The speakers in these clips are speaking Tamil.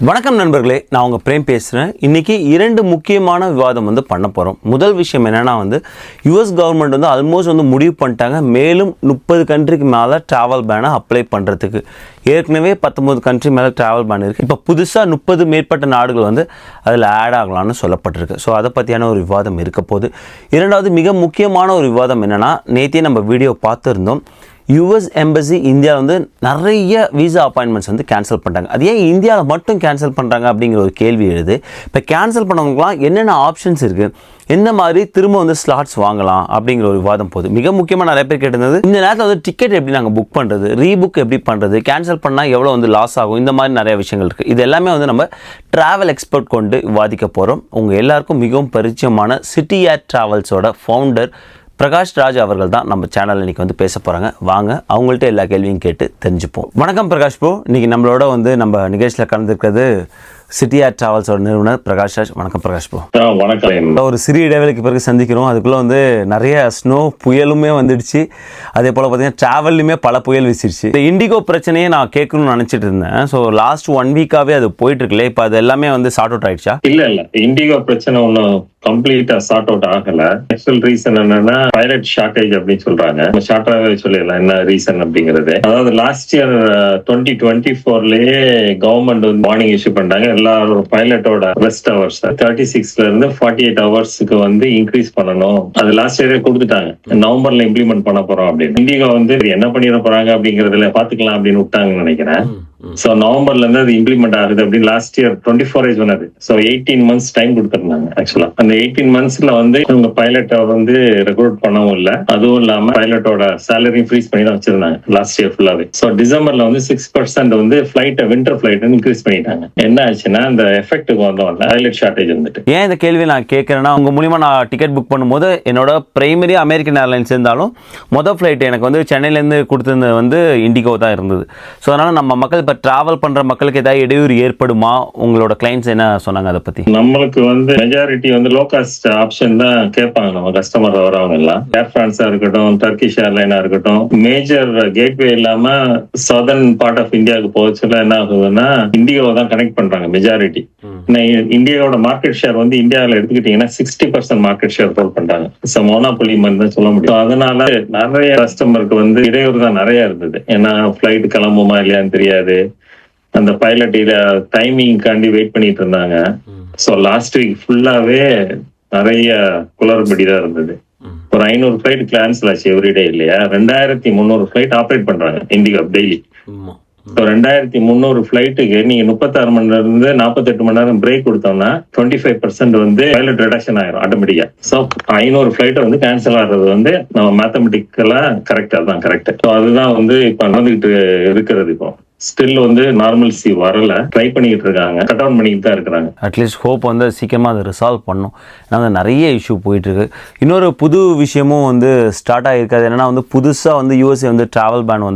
வணக்கம் நண்பர்களே, நான் உங்கள் பிரேம் பேசுகிறேன். இன்றைக்கி 2 முக்கியமான விவாதம் பண்ண போகிறோம். முதல் விஷயம் என்னென்னா யுஎஸ் கவர்மெண்ட் ஆல்மோஸ்ட் முடிவு பண்ணிட்டாங்க. மேலும் 30 கண்ட்ரிக்கு மேலே ட்ராவல் பேனை அப்ளை பண்ணுறதுக்கு. ஏற்கனவே 19 கண்ட்ரி மேலே ட்ராவல் பேன் இருக்குது. இப்போ புதுசாக 30 மேற்பட்ட நாடுகள் அதில் ஆட் ஆகலாம்னு சொல்லப்பட்டிருக்கு. ஸோ அதை பற்றியான ஒரு விவாதம் இருக்க போகுது. இரண்டாவது மிக முக்கியமான ஒரு விவாதம் என்னென்னா, நேற்றே நம்ம வீடியோ பார்த்துருந்தோம். யூஎஸ் எம்பசி இந்தியாவில் நிறைய விசா அப்பாயின்மெண்ட்ஸ் கேன்சல் பண்ணுறாங்க. அது ஏன் இந்தியாவில் மட்டும் கேன்சல் பண்ணுறாங்க அப்படிங்கிற ஒரு கேள்வி எழுது. இப்போ கேன்சல் பண்ணவங்களாம் என்னென்ன ஆப்ஷன்ஸ் இருக்குது, எந்த மாதிரி திரும்ப ஸ்லாட்ஸ் வாங்கலாம் அப்படிங்கிற ஒரு விவாதம் போகுது. மிக முக்கியமாக நிறைய பேர் கேட்டிருந்தது, இந்த நேரத்தில் டிக்கெட் எப்படி நாங்கள் புக் பண்ணுறது, ரீபுக் எப்படி பண்ணுறது, கேன்சல் பண்ணால் எவ்வளோ லாஸ் ஆகும், இந்த மாதிரி நிறைய விஷயங்கள் இருக்குது. இது எல்லாமே நம்ம ட்ராவல் எக்ஸ்பர்ட் கொண்டு விவாதிக்க போகிறோம். உங்கள் எல்லாருக்கும் மிகவும் பரிச்சயமான சிட்டி ஏர் ட்ராவல்ஸோட ஃபவுண்டர் பிரகாஷ் ராஜ் அவர்கள் தான் நம்ம சேனலில் இன்றைக்கி பேச போகிறாங்க. வாங்க அவங்கள்ட்ட எல்லா கேள்வியும் கேட்டு தெரிஞ்சுப்போம். வணக்கம் பிரகாஷ் ப்ரோ. இன்றைக்கி நம்மளோட நம்ம நிகழ்ச்சியில் கலந்துருக்கிறது சிட்டி ஏர் ட்ராவல்ஸோட நிறுவனர் பிரகாஷ் ராஜ். வணக்கம் பிரகாஷ் ப்ரோ. வணக்கம். ஒரு சிறிய இடைவெளிக்கு பிறகு சந்திக்கிறோம். அதுக்குள்ளே நிறைய ஸ்னோ புயலுமே வந்துடுச்சு. அதே போல் பார்த்தீங்கன்னா ட்ராவல்லையுமே பல புயல் வீசிடுச்சு. இந்த இண்டிகோ பிரச்சனையே நான் கேட்கணும்னு நினச்சிட்டு இருந்தேன். ஸோ லாஸ்ட் 1 வீக்காகவே அது போயிட்டு இருக்குல்ல, இப்போ அது எல்லாமே சார்ட் அவுட் ஆயிடுச்சா? இல்லை இண்டிகோ பிரச்சனை ஒன்றும் கம்ப்ளீட்டா சார்ட் அவுட் ஆகல. ஆக்சுவல் ரீசன் என்னன்னா பைலட் ஷார்டேஜ் அப்படின்னு சொல்றாங்க. ஷார்ட்டாவே சொல்லிடலாம் என்ன ரீசன் அப்படிங்கிறது. அதாவது லாஸ்ட் இயர் 2024லயே கவர்மெண்ட் வார்னிங் இஷ்யூ பண்ணாங்க. எல்லாரும் பைலட்டோட ரெஸ்ட் ஹவர்ஸ் 36ல இருந்து 48 ஹவர்ஸ்க்கு இன்க்ரீஸ் பண்ணணும். அது லாஸ்ட் இயரே கொடுத்துட்டாங்க. நவம்பர்ல இம்ப்ளிமெண்ட் பண்ண போறோம் அப்படின்னு. இண்டிகோ என்ன பண்ணிட போறாங்க அப்படிங்கறதுல பாத்துக்கலாம் அப்படின்னு விட்டாங்கன்னு நினைக்கிறேன். சோ நவம்பர்ல இருந்து அது இம்ப்ளிமெண்ட் ஆகுது அப்படின்னு லாஸ்ட் இயர் 24 சொன்னது. சோ 18 மந்த்ஸ் டைம் கொடுத்திருந்தாங்க. ஆக்சுவலா அந்த 18 மந்த்ஸ்ல இவங்க பைலட்டை ரெக்ரூட் பண்ணவும் இல்ல. அதுவும் இல்லாம பைலட்டோட சேலரி ஃப்ரீஸ் பண்ணி தான் வச்சிருந்தாங்க லாஸ்ட் இயர் ஃபுல்லாவே. சோ டிசம்பர்ல 6% ஃபிளைட் விண்டர் ஃபிளைட் இன்க்ரீஸ் பண்ணிட்டாங்க. என்ன ஆச்சுன்னா இந்த எஃபெக்ட்டுக்கு வந்தோம்ல பைலட் ஷார்டேஜ் ஏன் இந்த கேள்வி நான் கேட்கறேன்னா, உங்க மூலியமா நான் டிக்கெட் புக் பண்ணும்போது என்னோட பிரைமரி அமெரிக்கன் ஏர்லைன்ஸ் இருந்தாலும் மொதல் ஃபிளைட் எனக்கு சென்னையில இருந்து கொடுத்தது இண்டிகோ தான் இருந்தது. ஸோ அதனால நம்ம மக்கள் இப்போ டிராவல் பண்ற மக்களுக்கு ஏதாவது இடையூறு ஏற்படுமா? உங்களோட கிளைண்ட்ஸ் என்ன சொன்னாங்க அதை பத்தி? நம்மளுக்கு மெஜாரிட்டி லோ காஸ்ட் ஆப்ஷன் தான் கேட்பாங்க. நம்ம கஸ்டமர் வரவங்க எல்லாம் ஏர் பிரான்ஸா இருக்கட்டும், டர்க்கிஷ் ஏர்லைனா இருக்கட்டும், மேஜர் கேட்வே இல்லாம சதர்ன் பார்ட் ஆஃப் இந்தியாவுக்கு போச்சுல என்ன ஆகுதுன்னா இந்தியாவை தான் கனெக்ட் பண்றாங்க மெஜாரிட்டி. இந்தியாவோட மார்க்கெட் ஷேர் இந்தியாவில் எடுத்துக்கிட்டீங்கன்னா 60% மார்க்கெட் ஷேர் ஹோல்ட் பண்றாங்க. மோனோபொலி மாதிரி தான் சொல்ல முடியும். அதனால நிறைய கஸ்டமருக்கு இடையூறு தான் நிறைய இருந்தது. ஏன்னா பிளைட் கிளம்புமா இல்லையான்னு தெரியாது. அந்த பைலட் டைமிங் காண்டி வெயிட் பண்ணிட்டு இருந்தாங்க. சோ லாஸ்ட் வீக் ஃபுல்லாவே நிறைய குளறுபடி தான் இருந்தது. ஒரு 500 ஃபிளைட் கேன்சல் ஆச்சு எவ்ரிடே இல்லையா. 2300 ஃபிளைட் ஆப்ரேட் பண்றாங்க இண்டிகோ டெய்லி. 2300 ஃபிளைட்டுக்கு நீங்க 36 மணி நேரம் இருந்து 48 மணி நேரம் பிரேக் கொடுத்தோம்னா 25% பைலட் ரிடக்ஷன் ஆயிரும் ஆட்டோமேட்டிக்கா. சோ 500 ஃபிளைட் கேன்சல் ஆகிறது நம்ம மேத்தமெட்டிக்கலா கரெக்டா தான் கரெக்ட். ஸோ அதுதான் இப்ப நடந்துகிட்டு இருக்கிறது. இப்போ ஸ்டில் நார்மல்சி வரல, ட்ரை பண்ணிட்டு இருக்காங்க, கட் டவுன் பண்ணிட்டு தான் இருக்கிறாங்க. அட்லீஸ்ட் ஹோப் சீக்கிரமா அதை ரிசால்வ் பண்ணும். ஏன்னா நிறைய இஷ்யூ போயிட்டு இருக்கு. இன்னொரு புது விஷயமும் ஸ்டார்ட் ஆகிருக்காது. என்னன்னா புதுசாக யூஎஸ்ஏ டிராவல் பேன்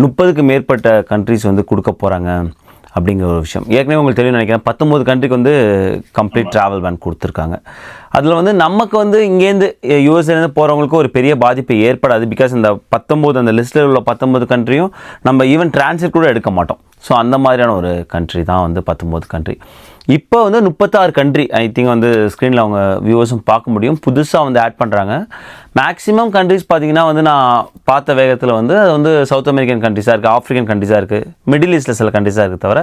30க்கு மேற்பட்ட கண்ட்ரிஸ் கொடுக்க போறாங்க அப்படிங்கிற ஒரு விஷயம். ஏற்கனவே உங்களுக்கு தெரியும் நினைக்கிறேன். 19 கண்ட்ரிக்கு கம்ப்ளீட் ட்ராவல் பேன் கொடுத்துருக்காங்க. அதில் நமக்கு இங்கேருந்து யூஎஸ்ஏலேருந்து போகிறவங்களுக்கு ஒரு பெரிய பாதிப்பு ஏற்படாது. பிகாஸ் இந்த 19 அந்த லிஸ்ட்டில் உள்ள 19 கண்ட்ரியும் நம்ம ஈவன் டிரான்சிட் கூட எடுக்க மாட்டோம். ஸோ அந்த மாதிரியான ஒரு கண்ட்ரி தான் 19 கண்ட்ரி. இப்போ 36 கண்ட்ரி ஐ திங்க் ஸ்க்ரீனில் அவங்க வியூவர்ஸும் பார்க்க முடியும். புதுசாக ஆட் பண்ணுறாங்க. மேக்ஸிமம் கண்ட்ரிஸ் பார்த்தீங்கன்னா நான் பார்த்த வேகத்தில் அது சவுத் அமெரிக்கன் கண்ட்ரிஸாக இருக்குது, ஆஃப்ரிக்கன் கண்ட்ரிஸாக இருக்குது, மிடில் ஈஸ்டில் சில கண்ட்ரிஸாக இருக்குது. தவிர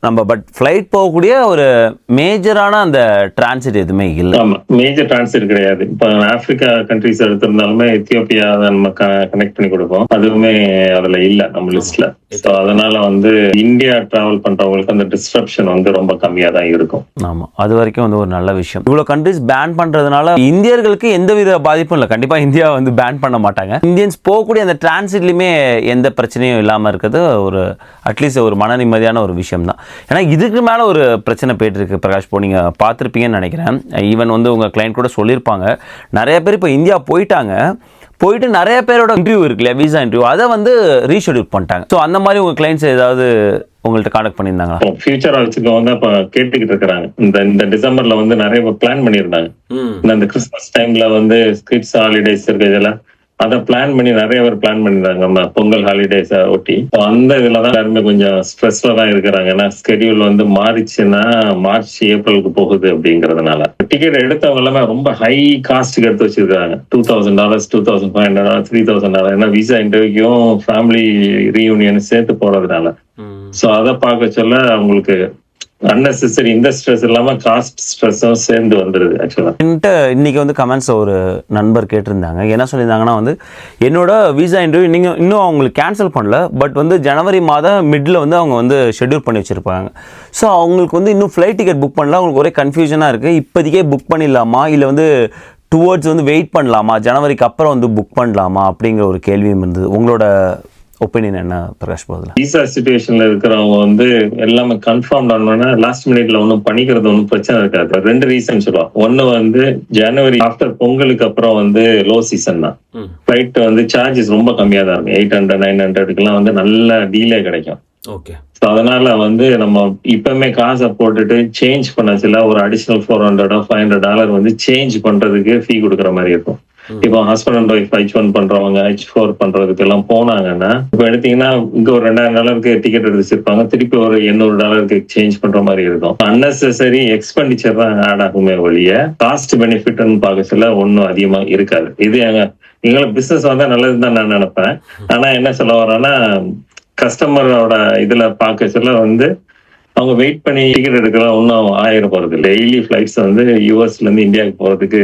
நம்ம பட் ஃப்ளைட் போகக்கூடிய ஒரு மேஜரான அந்த டிரான்சிட் எதுவுமே இல்லை. ஆமாம், மேஜர் டிரான்சிட் கிடையாது. இப்போ ஆப்பிரிக்கா கண்ட்ரிஸ் எடுத்திருந்தாலுமே எத்தியோப்பியா நம்ம கனெக்ட் பண்ணி கொடுப்போம். அதுவுமே அதில் இல்லை நம்ம லிஸ்ட்ல. ஸோ அதனால இந்தியா டிராவல் பண்றவங்களுக்கு அந்த டிஸ்ட்ரப்ஷன் ரொம்ப கம்மியாக தான் இருக்கும். ஆமாம், அது வரைக்கும் ஒரு நல்ல விஷயம். இவ்வளோ கண்ட்ரிஸ் பேன் பண்ணுறதுனால இந்தியர்களுக்கு எந்தவித பாதிப்பும் இல்லை. கண்டிப்பாக இந்தியா பேன் பண்ண மாட்டாங்க. இந்தியன்ஸ் போகக்கூடிய அந்த டிரான்சிட்லையுமே எந்த பிரச்சனையும் இல்லாமல் இருக்கிறது ஒரு அட்லீஸ்ட் ஒரு மன நிம்மதியான ஒரு விஷயம் தான். ஏன்னா இதுக்கு மேலே ஒரு பிரச்சனை போயிட்டு இருக்கு பிரகாஷ். இப்போ நீங்கள் பார்த்துருப்பீங்கன்னு நினைக்கிறேன். ஈவன் உங்கள் கிளைண்ட் கூட சொல்லியிருப்பாங்க. நிறைய பேர் இப்போ இந்தியா போயிட்டு நிறைய பேரோட இன்டர்வியூ இருக்கு இல்லையா, விசா இன்டர்வியூ, அதை ரீஷெடியூல் பண்ணிட்டாங்க. ஸோ அந்த மாதிரி உங்கள் கிளைண்ட்ஸ் ஏதாவது உங்கள்கிட்ட கான்டாக்ட் பண்ணியிருந்தாங்க? ஃபியூச்சர் வச்சுக்கவங்க இப்போ கேட்டுக்கிட்டு இருக்கிறாங்க. இந்த டிசம்பர்ல நிறைய பிளான் பண்ணியிருந்தாங்க. இந்த கிறிஸ்மஸ் டைம்ல கிட்ஸ் ஹாலிடேஸ் இருக்கு, இதெல்லாம் அதை பிளான் பண்ணி நிறைய பேர் பிளான் பண்ணிருந்தாங்க நம்ம பொங்கல் ஹாலிடேஸ் ஒட்டி. அந்த இதுலதான் எல்லாருமே கொஞ்சம் ஸ்ட்ரெஸ்ல தான் இருக்கிறாங்க. ஏன்னா ஸ்கெடியூல் வந்து மாறிச்சுன்னா மார்ச் ஏப்ரலுக்கு போகுது அப்படிங்கறதுனால டிக்கெட் எடுத்தவங்க எல்லாமே ரொம்ப ஹை காஸ்ட்டுக்கு எடுத்து வச்சிருக்காங்க. $2,000, $2,500, $3,000. ஏன்னா விசா இன்டர்வியூக்கும் ஃபேமிலி ரீயூனியன் சேர்த்து போறதுனால. சோ அதை பார்க்க சொல்ல அவங்களுக்கு அன்னெசரி இந்த ஸ்ட்ரெஸ் இல்லாம காஸ்ட் ஸ்ட்ரெஸ்ஸும் சேர்ந்து வந்துருது. ஆக்சுவலா இன்னைக்கு வந்து கமெண்ட்ஸ் ஒரு நண்பர் கேட்டிருந்தாங்க. என்ன சொல்லியிருந்தாங்கன்னா வந்து என்னோட விசா இன்டர்வியூ நீங்கள் இன்னும் அவங்களுக்கு கேன்சல் பண்ணல, பட் வந்து ஜனவரி மாதம் மிடில் வந்து அவங்க வந்து ஷெட்யூல் பண்ணி வச்சுருப்பாங்க. ஸோ அவங்களுக்கு வந்து இன்னும் ஃப்ளைட் டிக்கெட் புக் பண்ணல. அவங்களுக்கு ஒரே கன்ஃபியூஷனாக இருக்குது. இப்போதைக்கே புக் பண்ணிடலாமா இல்லை வந்து டுவர்ட்ஸ் வந்து வெயிட் பண்ணலாமா, ஜனவரிக்கு அப்புறம் வந்து புக் பண்ணலாமா அப்படிங்கிற ஒரு கேள்வியும் இருந்தது. உங்களோட ஒப்பீனியன் என்ன பிரகாஷ் போதில்? விசா சிச்சுவேஷன்ல இருக்கிறவங்க வந்து எல்லாமே கன்ஃபார்ம் ஆனோன்னா லாஸ்ட் மினிட்ல ஒன்றும் பண்ணிக்கிறது ஒன்றும் பிரச்சனை இருக்காது. 2 ரீசன் சொல்லுவோம். ஒன்னு வந்து ஜனவரி ஆஃப்டர் பொங்கலுக்கு அப்புறம் வந்து லோ சீசன் தான். ஃபிளைட் வந்து சார்ஜஸ் ரொம்ப கம்மியா தான் இருக்கும். 800, 900க்குலாம் வந்து நல்ல டீலே கிடைக்கும். ஓகே. அதனால வந்து நம்ம இப்பவுமே காசை போட்டுட்டு சேஞ்ச் பண்ணச்சுல ஒரு அடிஷனல் $400, $500 வந்து சேஞ்ச் பண்றதுக்கு ஃபீ கொடுக்குற மாதிரி இருக்கும். இப்போ ஹஸ்பண்ட் அண்ட் ஒய்ஃப் H1 பண்றவங்க H4 பண்றதுக்கு எல்லாம் போனாங்கன்னா இப்ப எடுத்தீங்கன்னா இங்க ஒரு $2,000 டிக்கெட் எடுத்து வச்சிருப்பாங்க. திருப்பி ஒரு $800 சேஞ்ச் பண்ற மாதிரி இருக்கும். அன்னெசரி எக்ஸ்பெண்டிச்சர் தான் ஆட் ஆகுமே ஒழிய காஸ்ட் பெனிஃபிட்னு பார்க்க சொல்ல ஒன்னும் அதிகமா இருக்காது. இது எங்களுக்கு பிசினஸ் வந்தா நல்லதுன்னு தான் நான் நினைப்பேன். ஆனா என்ன சொல்ல வரேன்னா கஸ்டமரோட இதுல பார்க்க சொல்ல வந்து அவங்க வெயிட் பண்ணி டிக்கெட் எடுக்கலாம் ஒன்றும் ஆயிரம் போறது. டெய்லி ஃபிளைட்ஸ் வந்து யூஎஸ்ல இருந்து இந்தியாவுக்கு போறதுக்கு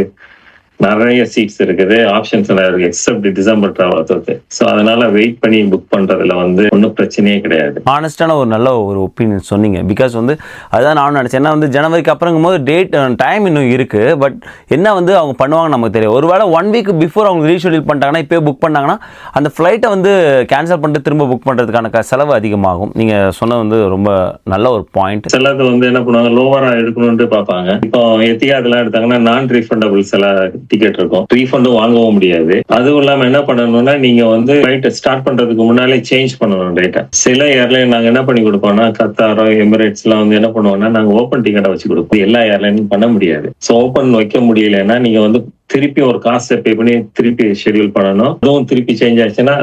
நிறைய சீட்ஸ் இருக்குது, ஆப்ஷன்ஸ் எல்லாம் இருக்கு, எக்ஸப்ட் டிசம்பர் டிராவல் தவிர்த்து. ஸோ அதனால வெயிட் பண்ணி புக் பண்றதுல வந்து ஒன்றும் பிரச்சனையே கிடையாது. ஆனஸ்டான ஒரு நல்ல ஒரு ஒப்பீனியன் சொன்னீங்க. பிகாஸ் வந்து அதான் நானும் நினைச்சேன். ஏன்னா வந்து ஜனவரிக்கு அப்புறங்கும் போது டேட் டைம் இன்னும் இருக்கு. பட் என்ன வந்து அவங்க பண்ணுவாங்க நமக்கு தெரியும். ஒருவேளை 1 வீக் பிஃபோர் அவங்க ரீஷெடியூல் பண்ணிட்டாங்கன்னா, இப்போ புக் பண்ணாங்கன்னா அந்த ஃப்ளைட்டை வந்து கேன்சல் பண்ணிட்டு திரும்ப புக் பண்றதுக்கான செலவு அதிகமாகும். நீங்க சொன்னது வந்து ரொம்ப நல்ல ஒரு பாயிண்ட். சிலது வந்து என்ன பண்ணுவாங்க, லோவரா எடுக்கணும்னு பார்ப்பாங்க. இப்போ எத்தியாதெல்லாம் எடுத்தாங்கன்னா நான் ரீஃபண்டபிள் சில டிக்கெட் இருக்கும், ரீஃபண்டும் வாங்கவும் முடியாது. அதுவும் இல்லாம என்ன பண்ணணும்னா நீங்க வந்து ஃபிளைட் ஸ்டார்ட் பண்றதுக்கு முன்னாலே சேஞ்ச் பண்ணணும் டேட்டா. சில ஏர்லைன் நாங்க என்ன பண்ணி கொடுப்போம்னா கத்தாரோ எமிரேட்ஸ் எல்லாம் வந்து என்ன பண்ணுவோம்னா நாங்க ஓப்பன் டிக்கெட்டை வச்சு கொடுப்போம். எல்லா ஏர்லைனும் பண்ண முடியாது. ஸோ ஓப்பன் வைக்க முடியலன்னா நீங்க வந்து திருப்பி ஒரு காசை பே பண்ணி திருப்பி ஷெட்யூல் பண்ணணும். அதுவும் திருப்பி சேஞ்ச் ஆச்சுன்னா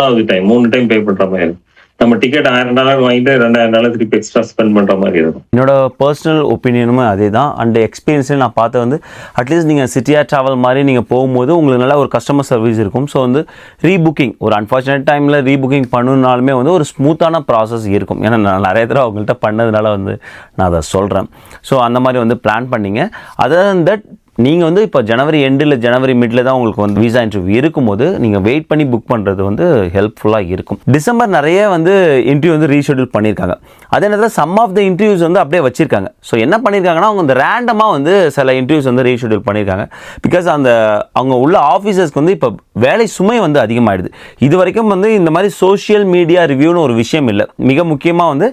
3 டைம் பே பண்ற மாதிரி இருக்கும். நம்ம டிக்கெட் $1,000 வாங்கிட்டு $2,000 திருப்பி எக்ஸ்ட்ரா ஸ்பெண்ட் பண்ற மாதிரி இருக்கும். என்னோட பர்சனல் ஒப்பீனியனும் அதே தான். அண்ட் எக்ஸ்பீரியன்ஸில் நான் பார்த்து வந்து அட்லீஸ்ட் நீங்கள் சிட்டியா ட்ராவல் மாதிரி நீங்கள் போகும்போது உங்களுக்கு நல்ல ஒரு கஸ்டமர் சர்வீஸ் இருக்கும். ஸோ வந்து ரீபுக்கிங் ஒரு அன்ஃபார்ச்சுனேட் டைமில் ரீபுக்கிங் பண்ணணுனாலுமே வந்து ஒரு ஸ்மூத்தான ப்ராசஸ் இருக்கும். ஏன்னா நான் நிறைய தடவை அவங்கள்ட்ட பண்ணதுனால வந்து நான் அதை சொல்கிறேன். ஸோ அந்த மாதிரி வந்து பிளான் பண்ணிங்க. அதர் தன் தட் நீங்கள் வந்து இப்போ ஜனவரி எண்டில் ஜனவரி மிடில் தான் உங்களுக்கு வந்து விசா இன்டர்வியூ இருக்கும்போது நீங்கள் வெயிட் பண்ணி புக் பண்ணுறது வந்து ஹெல்ப்ஃபுல்லாக இருக்கும். டிசம்பர் நிறைய வந்து இன்டர்வியூ வந்து ரீஷெட்யூல் பண்ணியிருக்காங்க. அதே நேரத்தில் சம் ஆஃப் த இன்டர்வியூஸ் வந்து அப்படியே வச்சிருக்காங்க. ஸோ என்ன பண்ணியிருக்காங்கன்னா அவங்க இந்த ரேண்டமாக வந்து சில இன்டர்வியூஸ் வந்து ரீஷெட்யூல் பண்ணியிருக்காங்க. பிகாஸ் அவங்க உள்ள ஆஃபீஸர்ஸ்க்கு வந்து இப்போ வேலை சுமை வந்து அதிகமாகிடுது. இது வரைக்கும் வந்து இந்த மாதிரி சோஷியல் மீடியா ரிவ்யூன்னு ஒரு விஷயம் இல்லை. மிக முக்கியமாக வந்து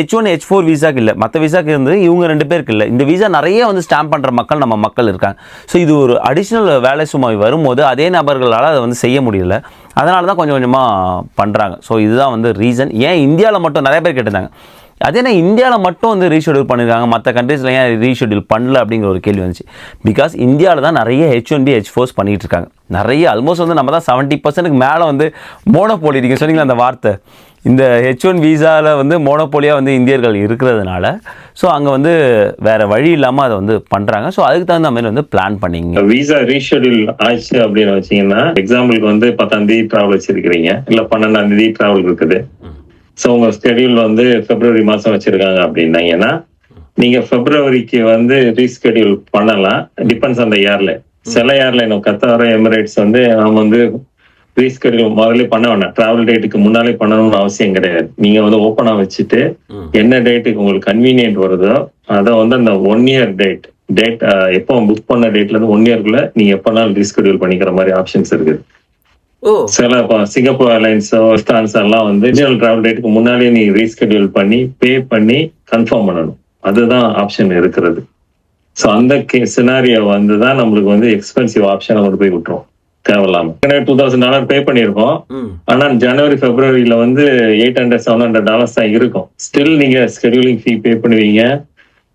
H1 H4 விசாக்கு இல்லை, மற்ற விசாக்கு இருந்து இவங்க 2 பேருக்கு இல்லை. இந்த விசா நிறைய வந்து ஸ்டாம்ப் பண்ணுற மக்கள் நம்ம மக்கள் இருக்காங்க. ஸோ இது ஒரு அடிஷ்னல் வேலை சுமை வரும்போது அதே நபர்களால் அதை வந்து செய்ய முடியல. அதனால தான் கொஞ்சம் கொஞ்சமாக பண்ணுறாங்க. ஸோ இதுதான் வந்து ரீசன். ஏன் இந்தியாவில் மட்டும் நிறைய பேர் கேட்டிருந்தாங்க, அதே நான் இந்தியாவில் மட்டும் வந்து ரீஷெட்யூல் பண்ணியிருக்காங்க, மற்ற கண்ட்ரீஸில் ஏன் ரீஷெட்யூல் பண்ணல அப்படிங்கிற ஒரு கேள்வி வந்துச்சு. பிகாஸ் இந்தியாவில் தான் நிறைய H1B H4s பண்ணிகிட்டு இருக்காங்க. நிறைய ஆல்மோஸ்ட் வந்து நம்ம தான் 70% மேலே வந்து மோனோபோலி. நீங்கள் சொன்னீங்களா அந்த வார்த்தை, இந்த H1 விசாவில் வந்து மோனோபோலியாக வந்து இந்தியர்கள் இருக்கிறதுனால ஸோ அங்கே வந்து வேற வழி இல்லாமல் அதை வந்து பண்ணுறாங்க. ஸோ அதுக்கு தகுந்த மாதிரி வந்து பிளான் பண்ணிங்க. விசா ரீஷெட்யூல் ஆச்சு அப்படின்னு வச்சிங்கன்னா, எக்ஸாம்பிளுக்கு வந்து 10ஆம் தேதி ட்ராவல் வச்சிருக்கிறீங்க, இல்லை 12ஆம் தேதி ட்ராவல் இருக்குது. ஸோ உங்க ஸ்கெடியூல் வந்து பிப்ரவரி மாதம் வச்சிருக்காங்க அப்படின்னாங்கன்னா நீங்க பிப்ரவரிக்கு வந்து ரீஸ்கெடியூல் பண்ணலாம். Depends on the airline. சில ஏர்லைன் கத்தாரோ எமிரேட்ஸ் வந்து அவங்க வந்து ரீஸ்கெடியூல் முதல்ல பண்ண வேண்டாம், டிராவல் டேட்டுக்கு முன்னாலே பண்ணணும்னு அவசியம் கிடையாது. நீங்க வந்து ஓப்பனா வச்சுட்டு என்ன டேட்டுக்கு உங்களுக்கு கன்வீனியன்ட் வருதோ அதை வந்து அந்த 1 year டேட் எப்போ புக் பண்ண டேட்ல இருந்து 1 yearக்குள்ள நீங்க எப்பனாலும் ரீஸ்கெடியூல் பண்ணிக்கிற மாதிரி ஆப்ஷன்ஸ் இருக்குது. சில சிங்கப்பூர் ஏர்லைன்ஸ் ஸ்டான்ஸ் எல்லாம் வந்து ஒரிஜினல் டிராவல் டேட்டுக்கு முன்னாலே நீ ரீஸ்கெடியூல் பண்ணி பே பண்ணி கன்ஃபார்ம் பண்ணணும். அதுதான் ஆப்ஷன் இருக்கிறது. ஸோ அந்த சினாரியோ வந்து தான் நம்மளுக்கு வந்து எக்ஸ்பென்சிவ் ஆப்ஷனை கொண்டு போய் விட்டுரும் தேவையில்லாம. $2,000 பே பண்ணிருக்கோம், ஆனா ஜனவரி பிப்ரவரியில வந்து $800-700 தான் இருக்கும். ஸ்டில் நீங்க ஸ்கெடியூலிங் ஃபீ பே பண்ணுவீங்க,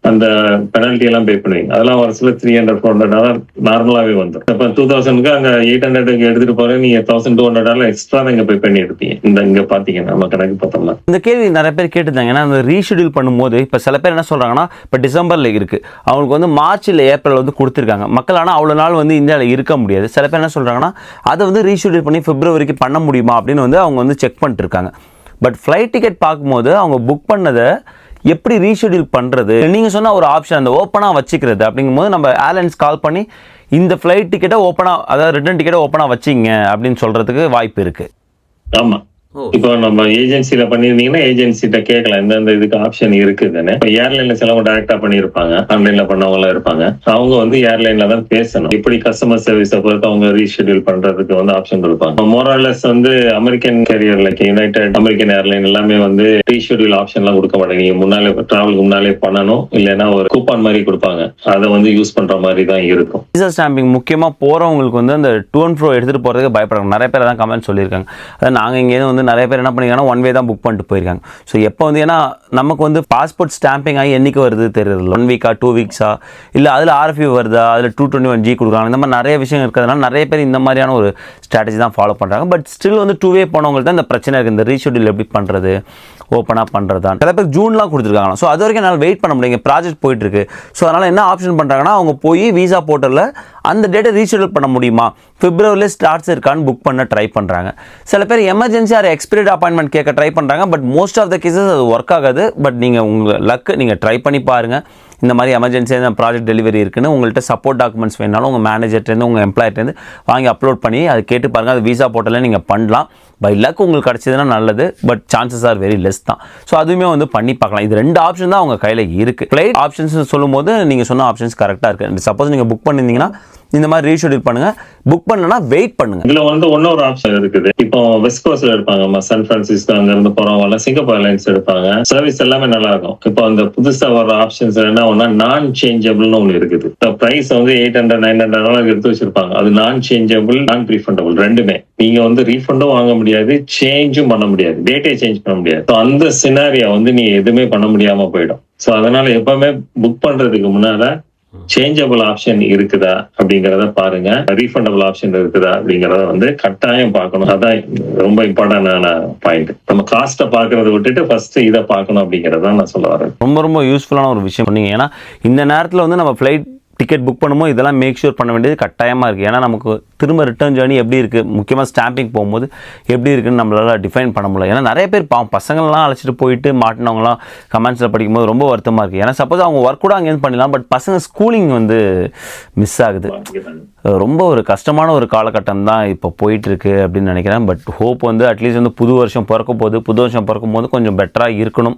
அந்த பெனால்ட்டி எல்லாம் பே பண்ணுவீங்க. அதெல்லாம் வருஷத்துல $300-400 நார்மலாவே வந்துடும். இப்ப 2000க்கு அங்க 800க்கு எடுத்துட்டு போறேன், நீங்க $1200 எக்ஸ்ட்ரா தான் இங்க பே பண்ணி எடுப்பீங்க. இங்க பாத்தீங்கன்னா நம்ம கணக்கு பார்த்தோம்னா இந்த கேள்வி நிறைய பேர் கேட்டுருந்தாங்க. ஏன்னா அந்த ரீஷெடியூல் பண்ணும்போது இப்போ சில பேர் என்ன சொல்றாங்கன்னா, இப்போ டிசம்பர்ல இருக்கு, அவங்களுக்கு வந்து மார்ச் இல்லை ஏப்ரல் வந்து கொடுத்துருக்காங்க மக்கள். ஆனால் அவ்வளோ நாள் வந்து இந்தியாவில் இருக்க முடியாது. சில பேர் என்ன சொல்றாங்கன்னா, அதை வந்து ரீஷெடியூல் பண்ணி பிப்ரவரிக்கு பண்ண முடியுமா அப்படின்னு வந்து அவங்க வந்து செக் பண்ணிட்டு இருக்காங்க. பட் ஃப்ளைட் டிக்கெட் பார்க்கும்போது அவங்க புக் பண்ணதை எப்படி ரீஷெடியூல் பண்ணுறது, நீங்கள் சொன்ன ஒரு ஆப்ஷன் அந்த ஓப்பனாக வச்சுக்கிறது அப்படிங்கும்போது நம்ம ஏர்லைன்ஸ் கால் பண்ணி இந்த ஃப்ளைட் டிக்கெட்டை ஓப்பனாக, அதாவது ரிட்டர்ன் டிக்கெட்டை ஓப்பனாக வச்சிங்க அப்படின்னு சொல்கிறதுக்கு வாய்ப்பு இருக்குது. ஆமா. இப்போ நம்ம ஏஜென்சில பண்ணிருந்தீங்கன்னா ஏஜென்சிட்ட கேட்கலாம் எந்தெந்த இதுக்கு ஆப்ஷன் இருக்குதுன்னு. ஏர்லைன்ல சிலவங்க டைரக்டா பண்ணிருப்பாங்க, ஆன்லைன்ல பண்ணவங்க எல்லாம் இருப்பாங்க. அவங்க வந்து ஏர்லைன்ல தான் பேசணும். இப்படி கஸ்டமர் சர்வீஸை பொறுத்து அவங்க ரீஷெடியூல் பண்றதுக்கு வந்து ஆப்ஷன் கொடுப்பாங்க. மோரலஸ் வந்து American carrier like United, American airline எல்லாமே வந்து ரீஷெடியூல் ஆப்ஷன் எல்லாம் கொடுக்க மாட்டாங்க. நீங்க முன்னாலே டிராவலுக்கு முன்னாலே பண்ணணும், இல்லைன்னா ஒரு கூப்பான் மாதிரி கொடுப்பாங்க, அதை வந்து யூஸ் பண்ற மாதிரி தான் இருக்கும். விசா ஸ்டாம்பிங் முக்கியமாக போகிறவங்களுக்கு வந்து அந்த டூ அண்ட் ஃப்ரோ எடுத்துகிட்டு போகிறதுக்கு பயப்படுறாங்க. நிறைய பேர் தான் கமெண்ட் சொல்லியிருக்காங்க. அதாவது நாங்கள் இங்கேருந்து வந்து நிறைய பேர் என்ன பண்ணிருக்காங்கன்னா ஒன் வே தான் புக் பண்ணிட்டு போயிருக்காங்க. ஸோ எப்போ வந்து ஏன்னா நமக்கு வந்து பாஸ்போர்ட் ஸ்டாம்பிங் ஆகி என்னைக்கு வருது தெரியல, 1 வீக்கா 2 வீக்ஸா, இல்லை அதில் RFU வருதா, அதில் 221G கொடுக்குறாங்க, இந்த மாதிரி நிறைய விஷயம் இருக்கிறதுனால நிறைய பேர் இந்த மாதிரியான ஒரு ஸ்ட்ராட்டஜி தான் ஃபாலோ பண்ணுறாங்க. பட் ஸ்டில் வந்து 2 வே போனவங்களுக்கு தான் இந்த பிரச்சனை இருக்குது. இந்த ரீஷெடியூல் எப்படி பண்ணுறது, ஓப்பனாக பண்ணுறதா, சில பேர் ஜூன்லாம் கொடுத்துருக்காங்க. ஸோ அது வரைக்கும் என்னால் வெயிட் பண்ண முடியும், ப்ராஜெக்ட் போயிட்டுருக்கு. ஸோ அதனால் என்ன ஆப்ஷன் பண்ணுறாங்கன்னா, அவங்க போய் விசா போர்ட்டலில் அந்த டேட்டை ரீஷெடியூல் பண்ண முடியுமா, பிப்ரவரியில் ஸ்டார்ட்ஸ் இருக்கான்னு புக் பண்ண ட்ரை பண்ணுறாங்க. சில பேர் எமர்ஜென்சி ஆர் எக்ஸ்பீரியட் அப்பாயின்மெண்ட் கேட்க ட்ரை பண்ணுறாங்க. But most of the cases அது ஒர்க் ஆகாது. பட் நீங்கள் உங்கள் லக்கு நீங்கள் ட்ரை பண்ணி பாருங்கள். இந்த மாதிரி எமர்ஜென்சியாக ப்ராஜெக்ட் டெலிவரி இருக்குன்னு உங்கள்கிட்ட சப்போர்ட் டாக்குமெண்ட்ஸ் வேணாலும் உங்கள் மேனேஜர்ட்டேருந்து உங்கள் எம்ப்ளாயிட்டேருந்து வாங்கி அப்லோட் பண்ணி அது கேட்டு பாருங்கள். அது விசா போர்ட்டலில் நீங்கள் பண்ணலாம். பை லக் உங்களுக்கு கிடச்சதுன்னா நல்லது, but chances are very less தான். ஸோ அதுவுமே வந்து பண்ணி பார்க்கலாம். இது 2 ஆப்ஷன் தான் அவங்க கையில் இருக்குது. ஃப்ளைட் ஆப்ஷன்ஸ் சொல்லும் போது நீங்கள் சொன்ன ஆப்ஷன்ஸ் கரெக்டாக இருக்குது. சப்போஸ் நீங்கள் புக் பண்ணியிருந்தீங்கன்னா இந்த மாதிரி ரீஷெடியூல் பண்ணுங்க, புக் பண்ணனா வெயிட் பண்ணுங்க. இதுல வந்து இன்னொரு ஆப்ஷன் இருக்குது. இப்போ வெஸ்ட் கோஸ்ட்ல இருப்பாங்க, சான் பிரான்சிஸ்கோ அங்க இருந்து போறவங்க சிங்கப்பூர் ஏர்லைன்ஸ் எடுப்பாங்க. சர்வீஸ் எல்லாமே நல்லா இருக்கும். இப்போ அந்த புதுசா வர ஆப்ஷன்ஸ் என்ன ஒன்னா நான் சேஞ்சபிள்னு ஒண்ணு இருக்குது. பிரைஸ் வந்து $800-900 எடுத்து வச்சிருப்பாங்க. அது நான் சேஞ்சபிள், நான் ரீஃபண்டபிள் ரெண்டுமே. நீங்க வந்து ரீஃபண்டும் வாங்க முடியாது, சேஞ்சும் பண்ண முடியாது, டேட்டே சேஞ்ச் பண்ண முடியாது. அந்த சினாரியா வந்து நீ எதுவுமே பண்ண முடியாம போயிடும். சோ அதனால எப்பவுமே புக் பண்றதுக்கு முன்னால சேஞ்சபிள் ஆப்ஷன் இருக்குதா அப்படிங்கறத பாருங்க, ரீஃபண்டபிள் ஆப்ஷன் இருக்குதா அப்படிங்கறத வந்து கட்டாயம் பார்க்கணும். அதான் ரொம்ப இம்பார்ட்டன்டான பாயிண்ட். நம்ம காஸ்ட்டை பாக்குறத விட்டுட்டு ஃபர்ஸ்ட் இதை பார்க்கணும் அப்படிங்கறத நான் சொல்ல வரேன். ரொம்ப ரொம்ப யூஸ்ஃபுல்லான ஒரு விஷயம் பண்ணீங்க. ஏன்னா இந்த நேரத்தில் வந்து நம்ம ஃப்ளைட் டிக்கெட் புக் பண்ணும்போது இதெல்லாம் மேக் ஷூர் பண்ண வேண்டியது கட்டாயமாக இருக்குது. ஏன்னா நமக்கு திரும்ப ரிட்டர்ன் ஜேர்னி எப்படி இருக்குது, முக்கியமாக ஸ்டாம்பிங் போகும்போது எப்படி இருக்குன்னு நம்மளால் டிஃபைன் பண்ண முடியல. ஏன்னா நிறைய பேர் பசங்கள்லாம் அழைச்சிட்டு போயிட்டு மாட்டினவங்களாம் கமெண்ட்ஸில் படிக்கும்போது ரொம்ப வருத்தமாக இருக்குது. ஏன்னா சப்போஸ் அவங்க ஒர்க் கூட அங்கேருந்து பண்ணிடலாம், பட் பசங்க ஸ்கூலிங் வந்து மிஸ் ஆகுது. ரொம்ப ஒரு கஷ்டமான ஒரு காலகட்டம் தான் இப்போ போயிட்டுருக்கு அப்படின்னு நினைக்கிறேன். பட் ஹோப் வந்து அட்லீஸ்ட் வந்து புது வருஷம் பிறக்கும் போது கொஞ்சம் பெட்டராக இருக்கணும்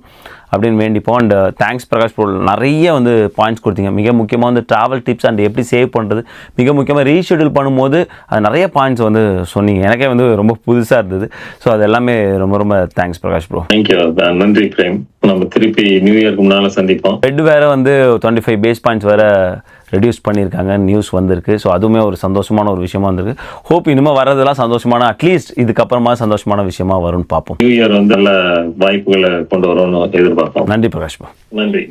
அப்படின்னு வேண்டிப்போம். அண்ட் தேங்க்ஸ் பிரகாஷ் ப்ரோ, நிறைய வந்து பாயிண்ட்ஸ் கொடுத்தீங்க. மிக முக்கியமாக வந்து ட்ராவல் டிப்ஸ் அண்ட் எப்படி சேவ் பண்ணுறது, மிக முக்கியமாக ரீஷெடியூல் பண்ணும்போது அது நிறைய பாயிண்ட்ஸ் வந்து சொன்னீங்க. எனக்கே வந்து ரொம்ப புதுசாக இருந்தது. ஸோ அது எல்லாமே ரொம்ப ரொம்ப தேங்க்ஸ் பிரகாஷ் ப்ரோ. தேங்க்யூ, நன்றி பிரேம். நம்ம திருப்பி நியூ இயர்க்கு முன்னால் சந்திப்போம். பெட் வேறு வந்து 25 பேஸ் பாயிண்ட்ஸ் வேறு ரெடியூஸ் பண்ணியிருக்காங்க, நியூஸ் வந்திருக்கு. ஸோ அதுவுமே ஒரு சந்தோஷமான ஒரு விஷயமா வந்திருக்கு. ஹோப் இனிமேல் வர்றதெல்லாம் சந்தோஷமான, அட்லீஸ்ட் இதுக்கப்புறமா சந்தோஷமான விஷயமா வரும்னு பார்ப்போம். நியூ இயர் வந்து நல்ல வாய்ப்புகளை கொண்டு வரும்னு எதிர்பார்ப்போம். நன்றி பிரகாஷ். நன்றி.